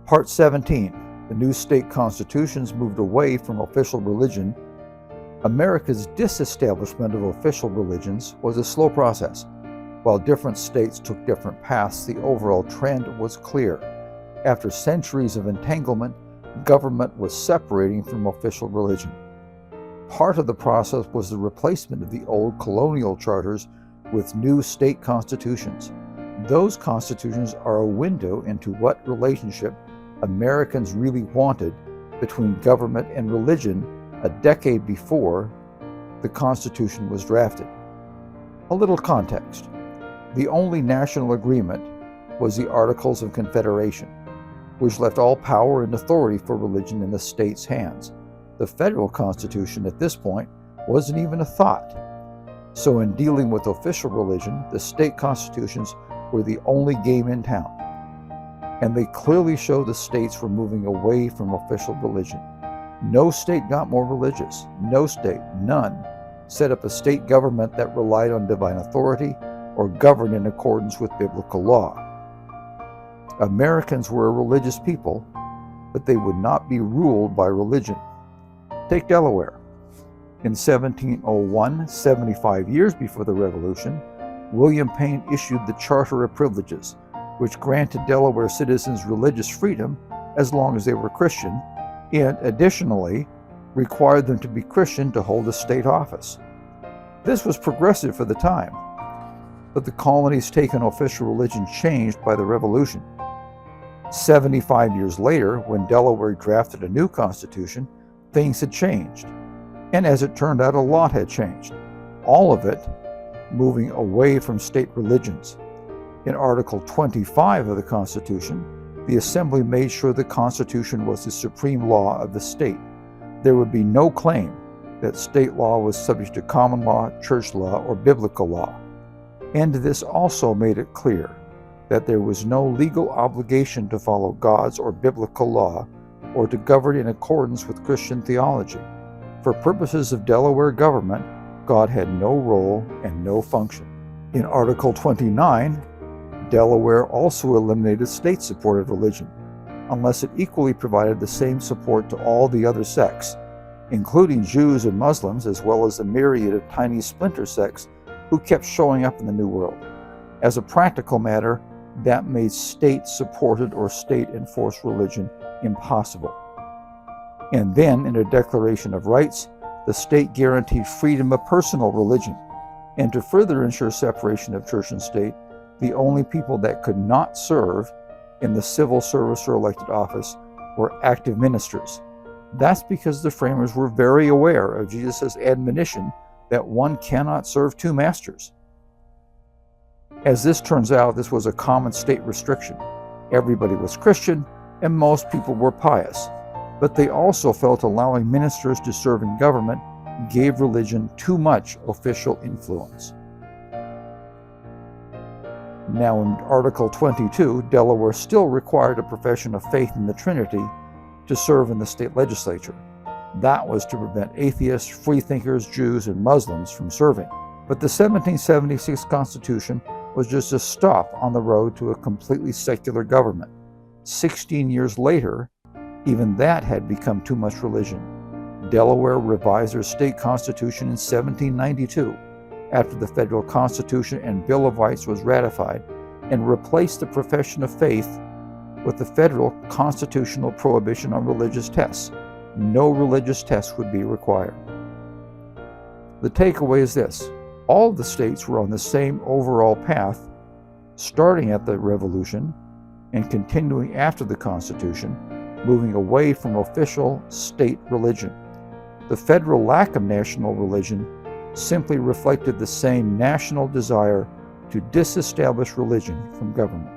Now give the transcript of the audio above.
Part 17. The new state constitutions moved away from official religion. America's disestablishment of official religions was a slow process. While different states took different paths, the overall trend was clear. After centuries of entanglement, government was separating from official religion. Part of the process was the replacement of the old colonial charters with new state constitutions. Those constitutions are a window into what relationship Americans really wanted between government and religion a decade before the Constitution was drafted. A little context. The only national agreement was the Articles of Confederation, which left all power and authority for religion in the states' hands. The federal Constitution at this point wasn't even a thought. So in dealing with official religion, the state constitutions were the only game in town. And they clearly show the states were moving away from official religion. No state got more religious. No state, none, set up a state government that relied on divine authority or governed in accordance with biblical law. Americans were a religious people, but they would not be ruled by religion. Take Delaware. In 1701, 75 years before the Revolution, William Penn issued the Charter of Privileges, which granted Delaware citizens religious freedom as long as they were Christian, and additionally required them to be Christian to hold a state office. This was progressive for the time, but the colony's take on official religion changed by the Revolution. 75 years later, when Delaware drafted a new constitution, things had changed. And as it turned out, a lot had changed. All of it moving away from state religions. In Article 25 of the Constitution, the Assembly made sure the Constitution was the supreme law of the state. There would be no claim that state law was subject to common law, church law, or biblical law. And this also made it clear that there was no legal obligation to follow God's or biblical law or to govern in accordance with Christian theology. For purposes of Delaware government, God had no role and no function. In Article 29, Delaware also eliminated state-supported religion, unless it equally provided the same support to all the other sects, including Jews and Muslims, as well as a myriad of tiny splinter sects who kept showing up in the New World. As a practical matter, that made state-supported or state-enforced religion impossible. And then, in a Declaration of Rights, the state guaranteed freedom of personal religion. And to further ensure separation of church and state, the only people that could not serve in the civil service or elected office were active ministers. That's because the framers were very aware of Jesus' admonition that one cannot serve two masters. As this turns out, this was a common state restriction. Everybody was Christian, and most people were pious. But they also felt allowing ministers to serve in government gave religion too much official influence. Now in Article 22, Delaware still required a profession of faith in the Trinity to serve in the state legislature. That was to prevent atheists, freethinkers, Jews, and Muslims from serving. But the 1776 Constitution was just a stop on the road to a completely secular government. 16 years later, even that had become too much religion. Delaware revised their state constitution in 1792, after the federal Constitution and Bill of Rights was ratified, and replaced the profession of faith with the federal constitutional prohibition on religious tests. No religious tests would be required. The takeaway is this: all of the states were on the same overall path, starting at the Revolution and continuing after the Constitution, moving away from official state religion. The federal lack of national religion simply reflected the same national desire to disestablish religion from government.